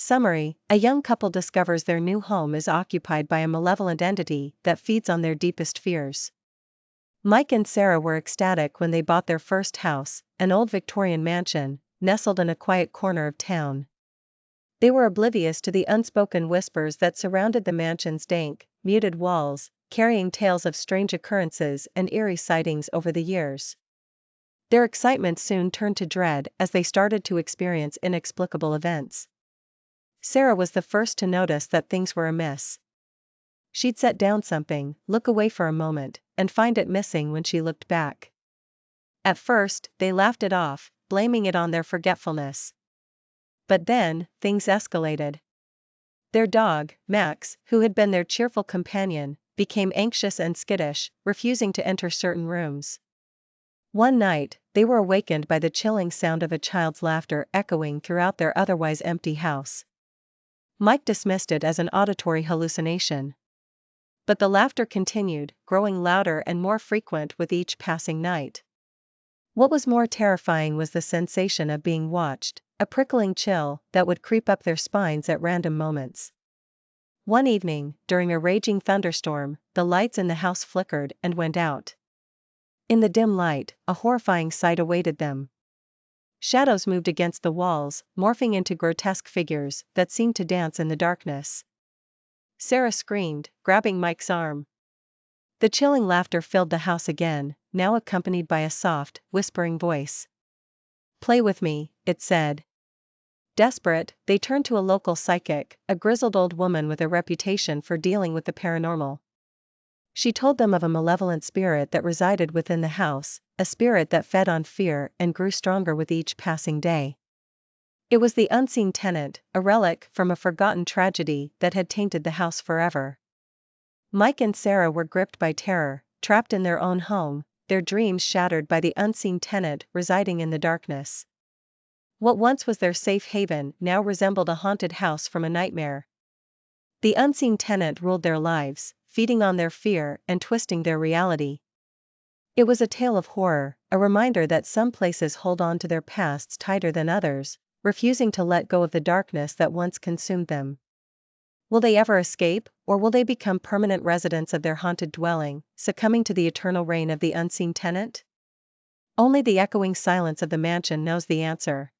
Summary: a young couple discovers their new home is occupied by a malevolent entity that feeds on their deepest fears. Mike and Sarah were ecstatic when they bought their first house, an old Victorian mansion, nestled in a quiet corner of town. They were oblivious to the unspoken whispers that surrounded the mansion's dank, muted walls, carrying tales of strange occurrences and eerie sightings over the years. Their excitement soon turned to dread as they started to experience inexplicable events. Sarah was the first to notice that things were amiss. She'd set down something, look away for a moment, and find it missing when she looked back. At first, they laughed it off, blaming it on their forgetfulness. But then, things escalated. Their dog, Max, who had been their cheerful companion, became anxious and skittish, refusing to enter certain rooms. One night, they were awakened by the chilling sound of a child's laughter echoing throughout their otherwise empty house. Mike dismissed it as an auditory hallucination. But the laughter continued, growing louder and more frequent with each passing night. What was more terrifying was the sensation of being watched, a prickling chill that would creep up their spines at random moments. One evening, during a raging thunderstorm, the lights in the house flickered and went out. In the dim light, a horrifying sight awaited them. Shadows moved against the walls, morphing into grotesque figures that seemed to dance in the darkness. Sarah screamed, grabbing Mike's arm. The chilling laughter filled the house again, now accompanied by a soft, whispering voice. "Play with me," it said. Desperate, they turned to a local psychic, a grizzled old woman with a reputation for dealing with the paranormal. She told them of a malevolent spirit that resided within the house, a spirit that fed on fear and grew stronger with each passing day. It was the unseen tenant, a relic from a forgotten tragedy that had tainted the house forever. Mike and Sarah were gripped by terror, trapped in their own home, their dreams shattered by the unseen tenant residing in the darkness. What once was their safe haven now resembled a haunted house from a nightmare. The unseen tenant ruled their lives, feeding on their fear and twisting their reality. It was a tale of horror, a reminder that some places hold on to their pasts tighter than others, refusing to let go of the darkness that once consumed them. Will they ever escape, or will they become permanent residents of their haunted dwelling, succumbing to the eternal reign of the unseen tenant? Only the echoing silence of the mansion knows the answer.